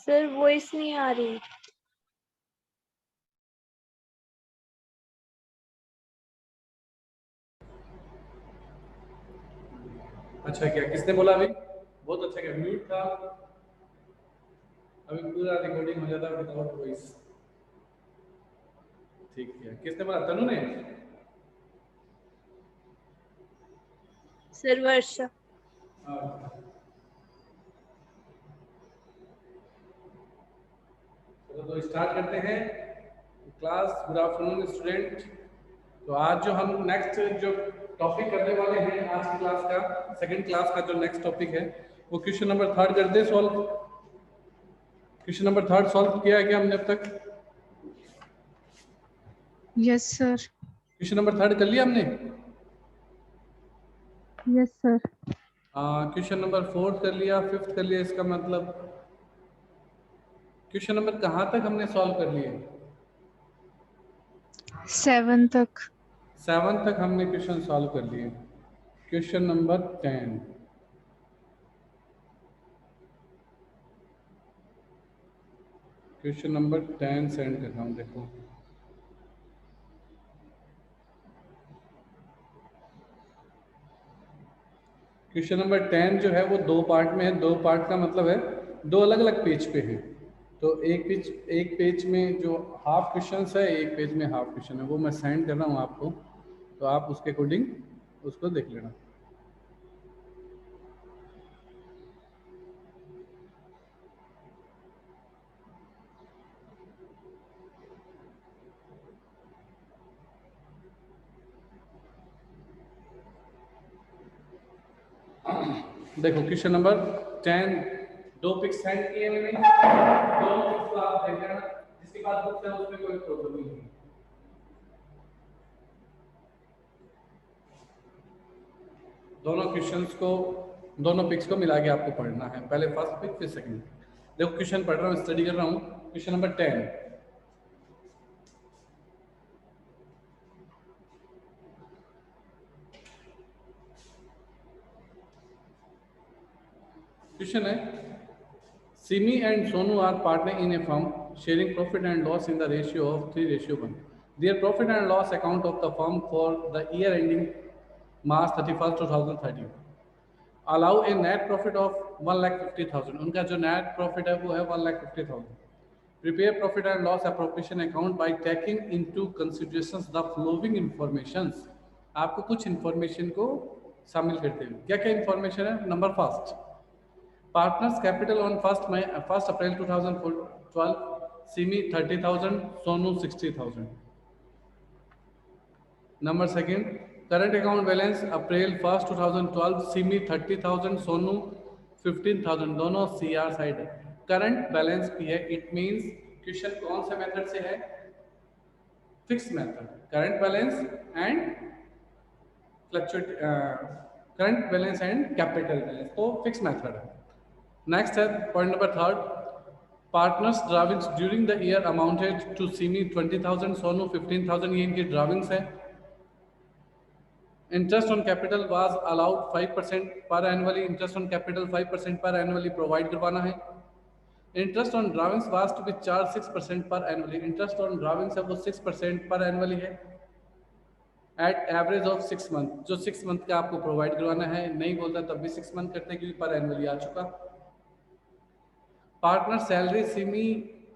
Sir voice नहीं आ रही। अच्छा क्या किसने बोला अभी? बहुत अच्छा क्या म्यूट था। अभी पूरा रिकॉर्डिंग हो जाता विदाउट वॉइस। ठीक है, किसने बोला? तनु ने? सर वर्षा। हाँ, चलो तो स्टार्ट करते हैं क्लास। Good afternoon student. तो आज जो हम नेक्स्ट जो टॉपिक करने वाले हैं आज की क्लास का, सेकंड क्लास का जो नेक्स्ट टॉपिक है वो क्वेश्चन नंबर 3 करते हैं सॉल्व। क्वेश्चन नंबर 3 सॉल्व किया है क्या हमने अब तक? Yes sir. क्वेश्चन नंबर 3 कर लिया हमने? Yes sir. क्वेश्चन नंबर 4 कर लिया, 5th कर लिया, इसका मतलब क्वेश्चन नंबर कहाँ तक हमने सॉल्व कर लिए? 7 तक। 7 तक हमने क्वेश्चन सॉल्व कर लिए। Question number 10। Question number 10 send कर रहा हूँ, देखो। क्वेश्चन नंबर 10 जो है वो 2 पार्ट में है। 2 पार्ट का मतलब है 2 अलग अलग पेज पे है। तो एक पेज में जो हाफ क्वेश्चन है, एक पेज में हाफ क्वेश्चन है, वो मैं सेंड कर रहा हूँ आपको। तो आप उसके अकॉर्डिंग उसको देख लेना। देखो क्वेश्चन नंबर 10 2 पिक्स सेंड किए मैंने। दोनों पिक्स को आप देख लेना, जिसके पास बुक है उसमें कोई प्रॉब्लम नहीं है। दोनों क्वेश्चंस को, दोनों पिक्स को मिला के आपको पढ़ना है, पहले फर्स्ट पिक फिर सेकंड। देखो क्वेश्चन पढ़ रहा हूँ, स्टडी कर रहा हूँ। Question number 10। क्वेश्चन है, Simi and Sonu are partner in a firm sharing profit and loss in the ratio of 3:1. Their profit and loss account of the firm for the year ending March 31st, 2013 allow a net profit of 1,50,000. उनका जो net profit है वो है 1,50,000. Prepare profit and loss appropriation account by taking into considerations the following informations. आपको कुछ information को शामिल करते हैं। क्या क्या information है? Number first, Partners capital on 1st April 2012, Simi 30,000, Sonu 60,000. Number second, current account balance April 1st 2012, Simi 30,000, Sonu 15,000, दोनों CR साइड है। करंट बैलेंस भी है, इट मींस क्वेश्चन कौन से मेथड से है? Fix method. Current balance and fluctuate, current balance and capital balance, तो fix method है। नेक्स्ट है point number 3, partners drawings during the year amounted to Simi 20,000, Sonu 15,000, ये इनकी ड्राविंग्स है। Interest on capital was allowed 5% per annually, interest on capital 5% per annually provide करवाना है। Interest on drawings was to be charge 6% per annually, interest on drawings है वो 6% per annually है eight average of 6 month, जो 6 month का आपको provide करवाना है। नहीं बोलता तब भी 6 मंथ करते हैं क्योंकि पर एनुअली आ चुका। Partner salary Simi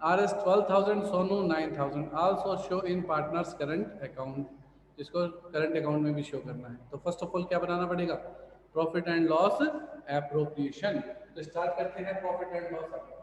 Rs 12,000, Sonu 9,000. Also show in partners current account, जिसको करंट अकाउंट में भी शो करना है। तो फर्स्ट ऑफ ऑल क्या बनाना पड़ेगा? Profit and loss appropriation. तो स्टार्ट करते हैं profit and loss appropriation.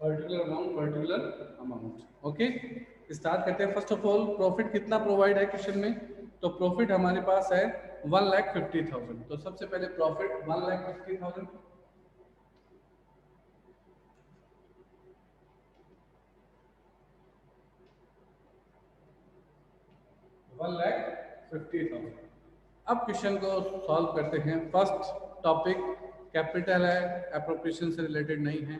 Particular amount. Okay, start करते हैं। फर्स्ट ऑफ ऑल प्रॉफिट कितना प्रोवाइड है क्वेश्चन में, तो प्रॉफिट हमारे पास है 1,50,000। तो सबसे पहले प्रॉफिट 1,50,000, 1,50,000। अब क्वेश्चन को सॉल्व करते हैं। फर्स्ट टॉपिक कैपिटल है, एप्रोप्रिएशन से रिलेटेड नहीं है।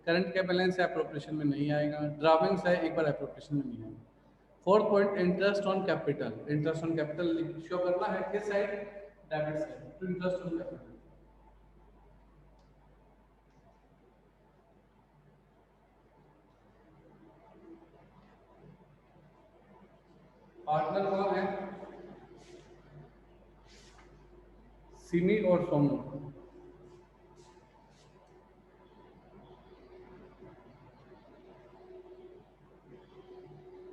करंट का बैलेंस है, एप्रोप्रिएशन में नहीं आएगा। ड्राविंग्स है, एक बार एप्रोप्रिएशन में नहीं आएगा। Fourth point interest on capital. Interest on capital show करना है किस साइड, डेबिट साइड, तो इंटरेस्ट ऑन कैपिटल। पार्टनर कौन है, सिमी और सोनू।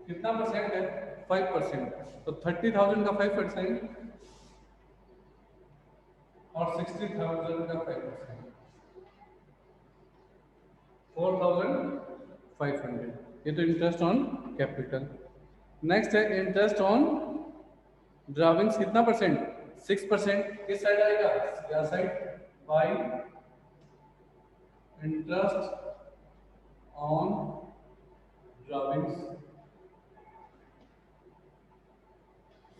कितना परसेंट है, 5%। तो 30,000 का 5% और 60,000 का 5%, 4,500। ये तो इंटरेस्ट ऑन कैपिटल। नेक्स्ट है इंटरेस्ट ऑन ड्राविंग्स, कितना परसेंट, 6%। किस साइड आएगा, या side, by interest on drawings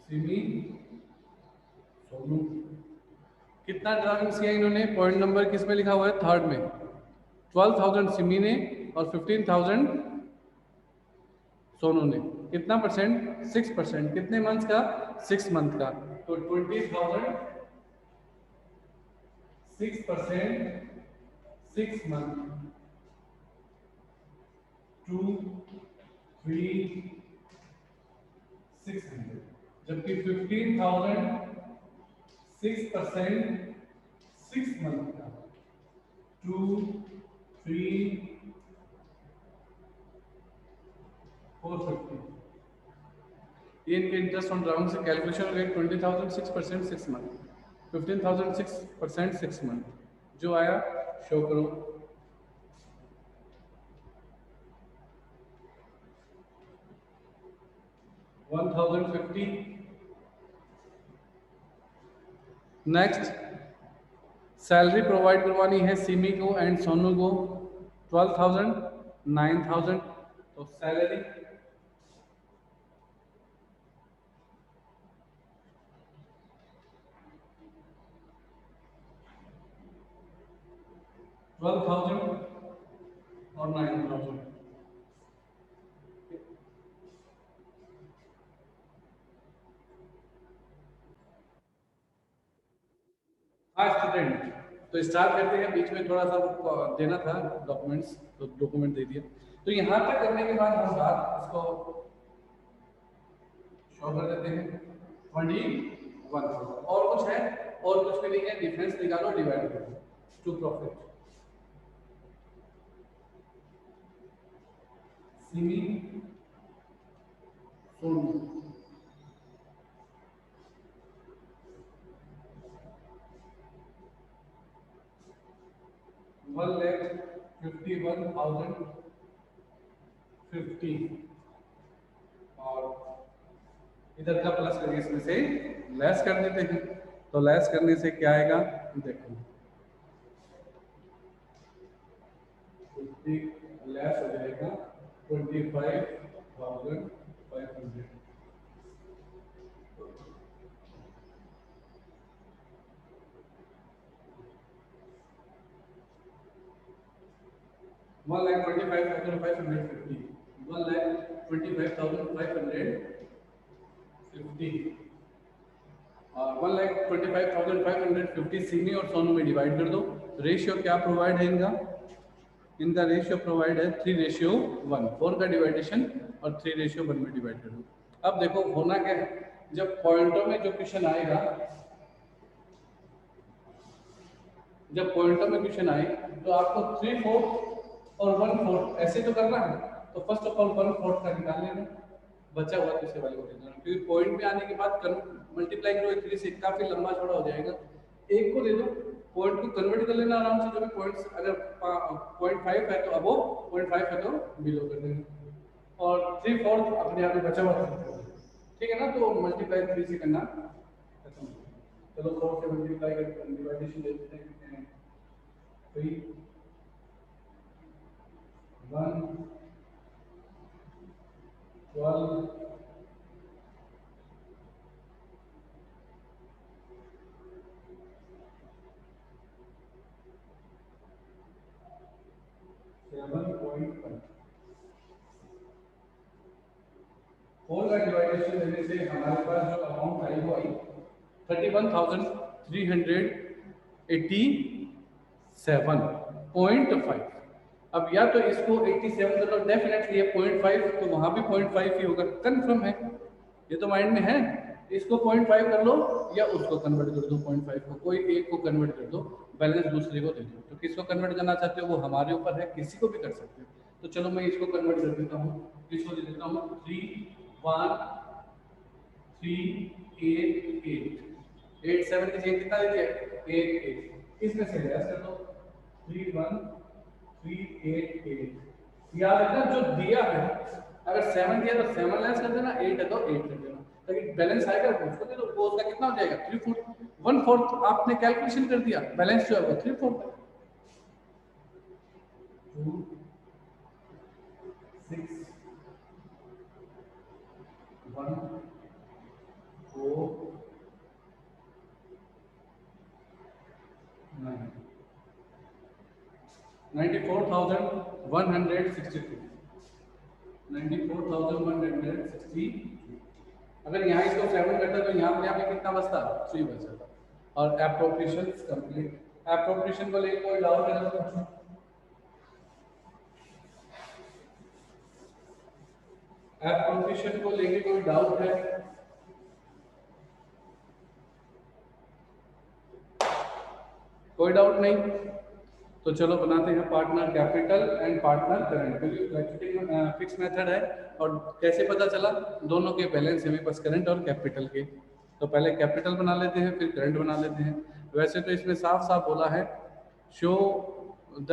Simi Sonu. कितना ड्राविंग्स किया इन्होंने, पॉइंट नंबर किस में लिखा हुआ है, थर्ड में। 12,000 सिमी ने और 15,000 सोनू ने। कितना परसेंट, 6%। कितने मंथ का, 6 मंथ का। तो 20,000, 6%, 6 मंथ, 2, 3, 600। जबकि 15,000 6%, 6 मंथ का, 2, 3, 450। ये इनके इंटरेस्ट ऑन ड्राउंड से कैलकुलेशन हो गई। 20,000 6%, 6 मंथ, 15,000 6%, 6 मंथ। जो आया शो करो। $1,050। नेक्स्ट सैलरी प्रोवाइड करवानी है सिमी को एंड सोनू को, 12,000, 9,000। तो सैलरी 12,000 और 9,000। हाँ स्टूडेंट, तो स्टार्ट करते हैं। बीच में थोड़ा सा देना था डॉक्यूमेंट्स, तो डॉक्यूमेंट दे दिया। तो यहाँ तक करने के बाद हम बात इसको शो कर देते हैं। 21 और कुछ है, और कुछ भी नहीं है। डिफरेंस निकालो, डिवाइड करो टू प्रॉफिट। सिमी सोनू, $1,51,050 और इधर का प्लस करके इसमें से लेस कर देते हैं। तो लेस करने से क्या आएगा, देखो 50 लेस हो जाएगा 25,500। 1,25,550, 1,25,550 और 1,25,550 सिमी और सोनू में डिवाइड कर दो। रेशियो क्या प्रोवाइड है इनका, इनका रेशियो प्रोवाइड है 3:1। 4 का डिवाइडेशन और 3:1 में डिवाइड कर दो। अब देखो होना क्या है, जब पॉइंटों में जो क्वेश्चन आएगा, जब पॉइंटों में क्वेश्चन आए तो आपको 3/4 और 1/4 ऐसे तो करना है। तो फर्स्ट ऑफ ऑल 1/4 का निकाल लेना, बचा हुआ दूसरे वाले को लेना, क्योंकि पॉइंट में आने के बाद मल्टीप्लाई करो 3 से, काफी लंबा छोड़ा हो जाएगा। एक को दे दो, पॉइंट को कन्वर्ट कर लेना आराम से, जो भी पॉइंट्स अगर 0.5 है तो अबो, 0.5 है तो बिलो कर देना, और 3/4 अपने आप में बचा हुआ है। ठीक है ना, तो मल्टीप्लाई 3 से करना खत्म। चलो 4 से मल्टीप्लाई करके डिवाइडेशन दे देते हैं, कितने हैं 3 1 12 7.5। 4 का डिवाइडेशन देने से हमारे पास जो अमाउंट आई वो आई 31,387.5। अब या तो इसको 87 कर लो, डेफिनेटली है 0.5, तो वहां भी 0.5 ही होगा, कंफर्म है, ये तो माइंड में है। इसको 0.5 कर लो या उसको कन्वर्ट कर दो 0.5 को, कोई एक को कन्वर्ट कर दो, बैलेंस दूसरे को दे दो। तो किसको कन्वर्ट करना चाहते हो वो हमारे ऊपर है, किसी को भी कर सकते हो। तो चलो मैं इसको कन्वर्ट कर देता हूँ, इसको दे देता हूँ 3,1,3,8,8। 8 7 की चेंज कितना दीजिए 8 8, इसमें से लेस कर दो 3,1,3,8,8। याद है ना जो दिया है, अगर 7 दिया तो 7 लेस कर देना, 8 है तो 8 कर देना, ताकि बैलेंस आएगा उसको दे दो, वो उसका कितना हो जाएगा 3/4। 1/4 आपने कैलकुलेशन कर दिया, बैलेंस जो है वो 3/4 है। 2 6 1 4 9 94,162। 94,162। अगर यहाँ इसको 7 करता तो यहाँ पे कितना बचता 3 बचता। और एप्रोप्रिएशन कंप्लीट। एप्रोप्रिएशन को लेकर कोई डाउट है तो एप्रोप्रिएशन को लेकर कोई डाउट है? कोई डाउट नहीं, तो चलो बनाते हैं partner capital and partner current. क्योंकि फिक्स मेथड है, और कैसे पता चला दोनों के बैलेंस है मेरे पास, करंट और कैपिटल के। तो पहले कैपिटल बना लेते हैं फिर करंट बना लेते हैं। वैसे तो इसमें साफ साफ बोला है show the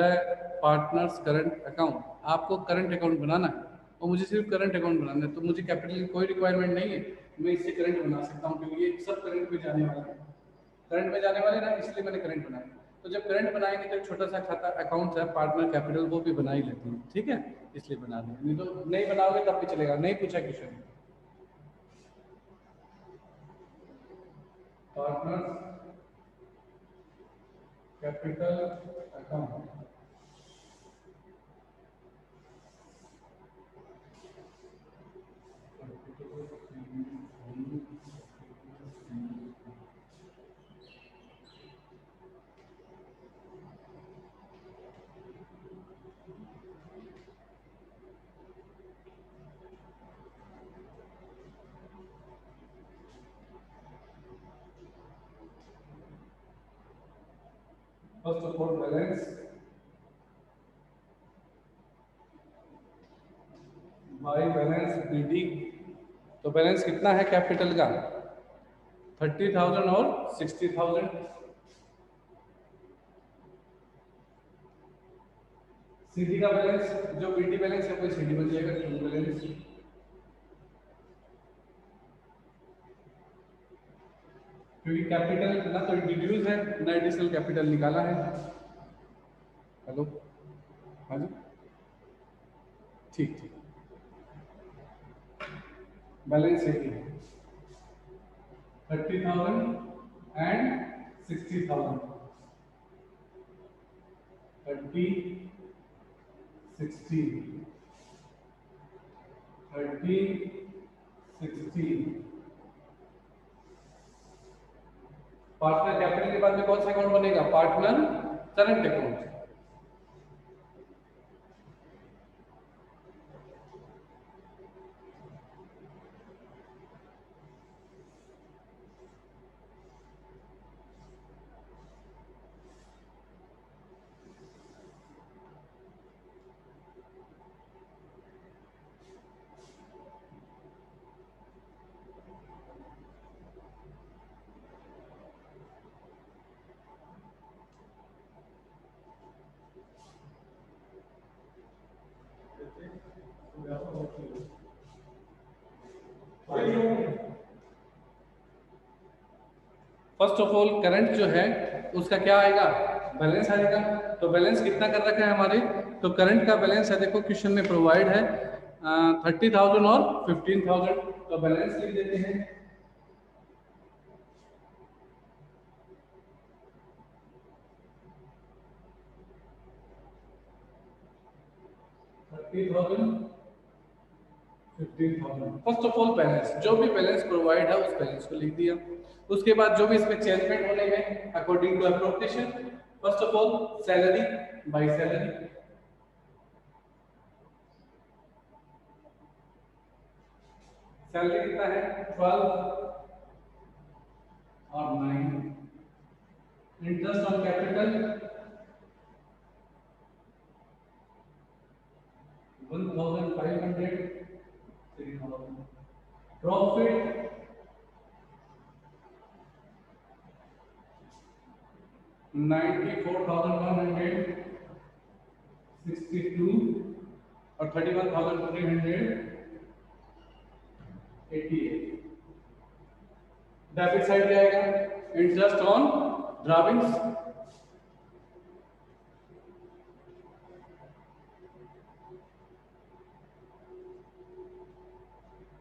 partners current account, आपको करंट अकाउंट बनाना है और मुझे सिर्फ करंट अकाउंट बनाना है, तो मुझे कैपिटल की कोई रिक्वायरमेंट नहीं है, मैं इससे करंट बना सकता हूँ क्योंकि ये सब करंट में जाने वाला है। करंट में जाने वाले ना, इसलिए मैंने करंट बनाया। तो जब करंट बनाएंगे तो एक छोटा सा खाता अकाउंट है पार्टनर कैपिटल, वो भी बना ही लेते हैं, ठीक है, इसलिए बना दें, नहीं तो नहीं बनाओगे तब भी चलेगा। नहीं पूछा question partner capital account. First of all balance by balance BD. तो बैलेंस कितना है कैपिटल का 30,000 और 60,000। सीडी का बैलेंस जो बीडी बैलेंस है वो सीडी बन जाएगा ट्रू बैलेंस, क्योंकि कैपिटल ना तो डिड्यूस है ना एडिशनल कैपिटल निकाला है। हेलो, हाँ जी, ठीक ठीक, बैलेंस है 30,000 एंड 60,000। 30 60 30 60। पार्टनर कैपिटल के बाद में कौन सा अकाउंट बनेगा partner current account. First of all current जो है उसका क्या आएगा, बैलेंस आएगा। तो बैलेंस कितना कर रखा है हमारे, तो करंट का बैलेंस है, देखो क्वेश्चन में प्रोवाइड है 30,000 और 15,000। तो बैलेंस लिख देते हैं। फर्स्ट ऑफ ऑल बैलेंस, जो भी बैलेंस प्रोवाइड है उस बैलेंस को लिख दिया। उसके बाद जो भी इसमें चेंजमेंट होने में according to appropriation, first of all salary by salary, salary कितना है 12 और 9, इंटरेस्ट ऑन कैपिटल 1,500, 3,000, प्रॉफिट 94,162 और 31,388। डेबिट साइड क्या आएगा, इंटरेस्ट ऑन ड्राविंग्स,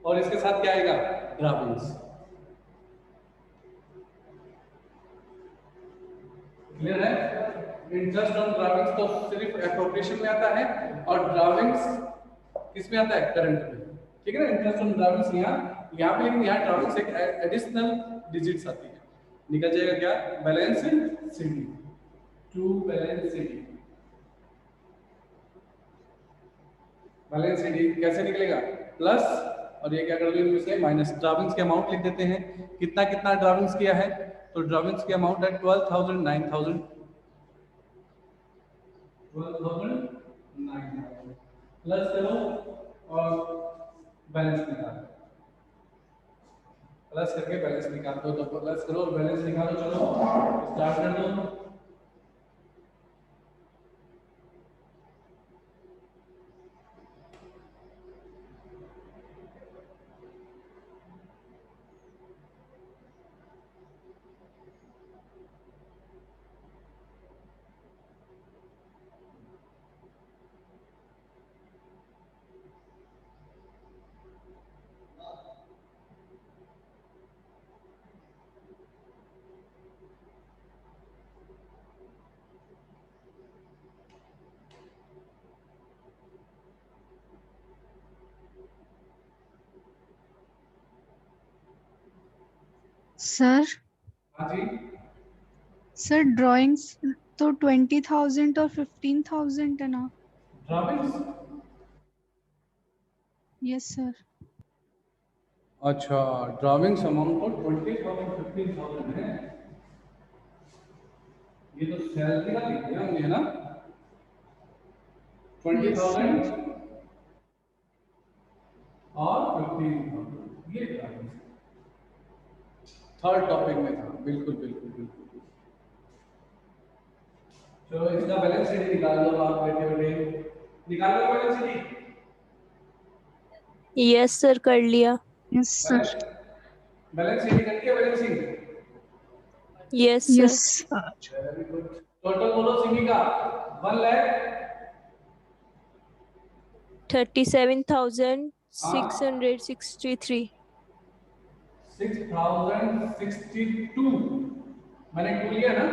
और इसके साथ क्या आएगा, ड्राविंग्स। क्लियर है, इंटरेस्ट ऑन ड्राविंग्स तो सिर्फ एप्रोप्रिएशन में आता है और ड्राविंग्स किस में आता है, करंट में। ठीक है ना, इंटरेस्ट ऑन ड्राविंग्स यहाँ पे, लेकिन यहाँ ड्राविंग्स एक एडिशनल डिजिट्स आती है, निकल जाएगा क्या, balance sheet, to balance sheet. Balance sheet कैसे निकलेगा, प्लस, और ये क्या कर देंगे इसे माइनस, ड्राविंग्स के अमाउंट लिख देते हैं, कितना कितना ड्राविंग्स किया है, तो ड्राविंग्स के अमाउंट है 12,000, 9,000, 12,000, 9,000 प्लस करो और बैलेंस निकालो, प्लस करके बैलेंस निकाल दो, तो प्लस करो और बैलेंस निकालो, चलो स्टार्ट कर दो। सर हाँ जी, सर ड्राइंग्स तो 20,000 और 15,000 है ना। Drawings, yes sir. अच्छा, ड्राविंग्स अमाउंट तो 20,000, 15,000 है, ये तो सैलरी का लिख दिया हमने ना, यस 20,000 सर। और 15,000, ये थर्ड टॉपिक में था, बिल्कुल बिल्कुल बिल्कुल। चलो इसका बैलेंस शीट निकाल लो, आप बैठे बैठे निकाल लो बैलेंस शीट। यस सर, कर लिया। Yes sir. बैलेंस शीट करती है, balance sheet, yes yes sir. Sir. Very good. Total बोलो सिमी का, 1 लाख 37,663। 6,062, मैंने 2 लिया ना।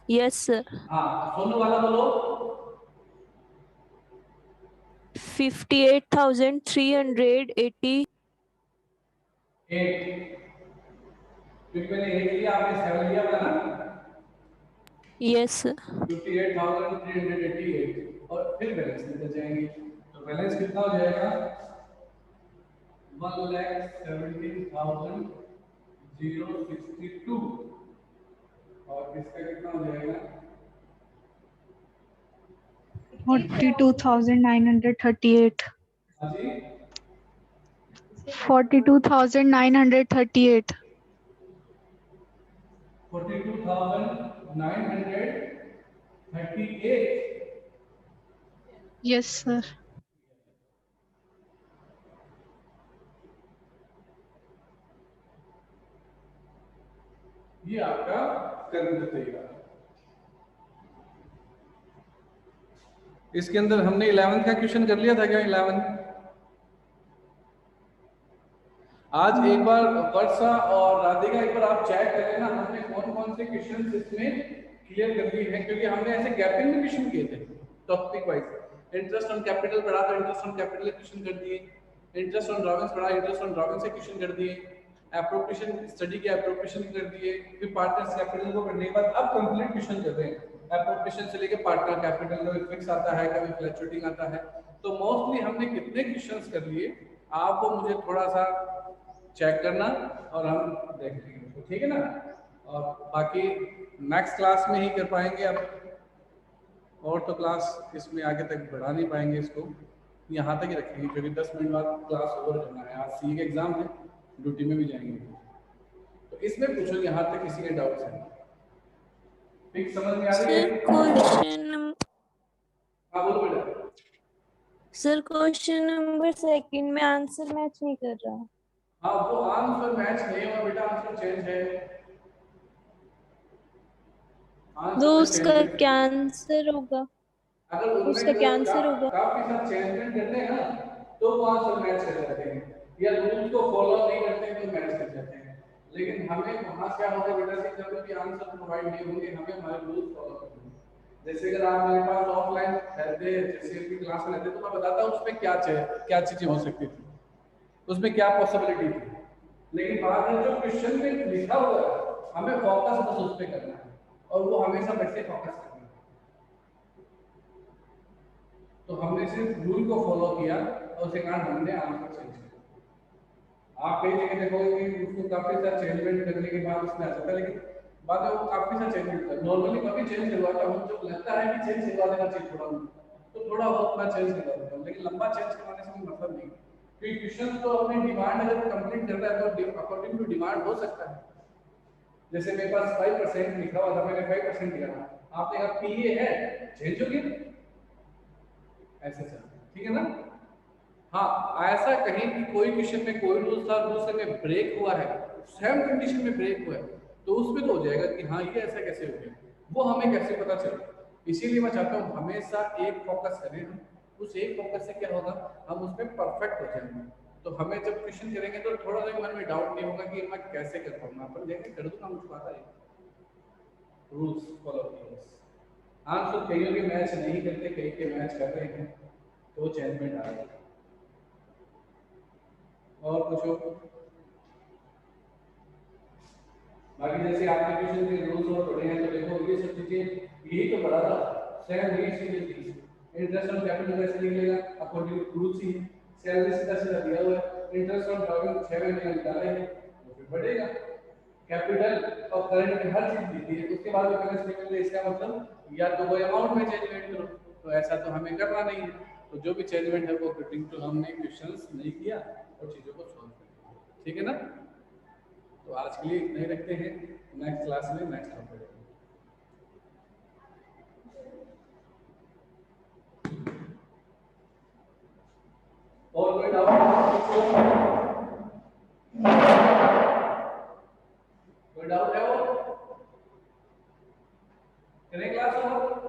Yes sir. हाँ, सोनू वाला बोलो 58,380। 8, क्योंकि मैंने 8 लिया, आपने 7 लिया था ना। Yes sir. 58,388 और फिर बैलेंस निकल जाएंगे, तो बैलेंस कितना हो जाएगा, 1,17,062 और इसका कितना हो जाएगा, 42,938। हाँ जी 42,938। 42,938। Yes sir. ये आपका कर्म तरीका। इसके अंदर हमने 11th का क्वेश्चन कर लिया था क्या? 11 आज एक बार वर्षा और राधिका एक बार आप चेक कर लेना हमने कौन कौन से क्वेश्चन इसमें क्लियर कर लिए हैं, क्योंकि हमने ऐसे गैपिंग में क्वेश्चन किए थे topic wise. Interest on capital पढ़ा तो इंटरेस्ट ऑन कैपिटल क्वेश्चन कर दिए, इंटरेस्ट ऑन ड्राइंग्स पढ़ा इंटरेस्ट ऑन ड्राइंग से क्वेश्चन कर दिए, एप्रोप्रिएशन स्टडी के एप्रोप्रिएशन कर दिए, फिर पार्टनर्स कैपिटल को करने के बाद अब कंप्लीट क्वेश्चन कर रहे हैं एप्रोप्रिएशन से लेके पार्टनर कैपिटल, कभी फिक्स आता है कभी फ्लक्चुएटिंग आता है। तो मोस्टली हमने कितने क्वेश्चंस कर लिए आपको मुझे थोड़ा सा चेक करना और हम देख लेंगे, ठीक है ना। और बाकी नेक्स्ट क्लास में ही कर पाएंगे अब, और तो क्लास इसमें आगे तक बढ़ा नहीं पाएंगे, इसको यहाँ तक ही रखेंगे क्योंकि 10 मिनट बाद क्लास ओवर करना है। आज सी का एग्जाम है, ड्यूटी में भी जाएंगे, तो इसमें पूछो यहाँ तक किसी के डाउट्स हैं? ठीक समझ में आ रही है? हाँ बोलो बेटा। सर क्वेश्चन नंबर 2 में आंसर मैच नहीं कर रहा। हाँ वो आंसर मैच नहीं हुआ बेटा, आंसर चेंज है। तो उसका क्या आंसर होगा? अगर उसका क्या आंसर होगा? काफी सारे चेंजमेंट करते हैं ना तो वो आंसर मैच कर जाते हैं, या रूल्स को फॉलो नहीं करते हैं तो मैच कर जाते हैं। लेकिन हमें वहां क्या होता है बेटा कि जब भी आंसर प्रोवाइड नहीं होंगे हमें हमारे रूल्स फॉलो करने होंगे। जैसे अगर आप मेरे पास ऑफलाइन रहते, जैसे की क्लास में रहते तो मैं बताता हूँ उसमें क्या चीजें हो सकती थी, उसमें क्या पॉसिबिलिटी थी। लेकिन बाद में जो क्वेश्चन में लिखा हुआ है हमें फोकस बस उस पर करना है और वो हमेशा वैसे फोकस करना है। तो हमने सिर्फ रूल को फॉलो किया और उसके कारण हमने आंसर चेंज किया। आप कई जगह देखोगे कि उसको काफी सारा चेंजमेंट करने के बाद उसमें आ जाता है, लेकिन बाद में वो काफी सारा चेंजमेंट करता है। नॉर्मली कभी चेंज करवाता हूँ जब लगता है कि चेंज करवा देना चाहिए थोड़ा तो थोड़ा बहुत मैं चेंज करवा देता हूँ, लेकिन लंबा चेंज करवाने से कोई मतलब नहीं, क्योंकि क्वेश्चन तो अपनी डिमांड अगर कंप्लीट करता है तो अकॉर्डिंग टू डिमांड हो सकता है। जैसे मेरे पास 5% लिखा हुआ था, मैंने 5% लिखा था, आपने कहा पीए है, चेंज हो गया, ऐसे चलता है, ठीक है ना। हाँ ऐसा कहीं कि कोई क्वेश्चन में कोई रूल था दूसरे में ब्रेक हुआ है, सेम कंडीशन में ब्रेक हुआ है, तो उसमें तो हो जाएगा कि हाँ ये ऐसा कैसे हो गया, वो हमें कैसे पता चले। इसीलिए मैं चाहता हूँ हमेशा एक फोकस करें हम, उस एक फोकस से क्या होगा हम उसमें परफेक्ट हो जाएंगे। तो हमें जब क्वेश्चन करेंगे तो थोड़ा सा मन में डाउट नहीं होगा कि मैं कैसे कर पाऊंगा, अपन देखें कर दूंगा, मुझको आता है। रूल्स फॉलो किए, आंसर कईयों के मैच नहीं करते, कई के मैच कर रहे हैं, तो वो चेंजमेंट आ रहा है। और कुछ हो बाकी जैसे आपने क्वेश्चन के रूल्स और पढ़े हैं तो देखो ये सब चीजें यही तो पढ़ा था, सेम यही चीजें थी। इंटरेस्ट ऑन कैपिटल कैसे निकलेगा अकॉर्डिंग टू रूल्स ही, सैलरी सीधा सीधा दिया हुआ है, इंटरेस्ट ऑन ड्राइविंग 6 महीने निकाले हैं तो फिर बढ़ेगा। कैपिटल और करंट में हर चीज दी है, उसके बाद बैलेंस निकल गया, इसका मतलब या तो वो अमाउंट में चेंजमेंट करो, तो ऐसा तो हमें करना नहीं है। तो जो भी चेंजमेंट है वो अकॉर्डिंग टू हमने क्वेश्चंस नहीं किया और चीजों को सॉल्व किया, ठीक है ना। तो आज के लिए इतना ही रखते हैं, नेक्स्ट क्लास में नेक्स्ट टॉपिक। और कोई डाउट है और करें क्लास और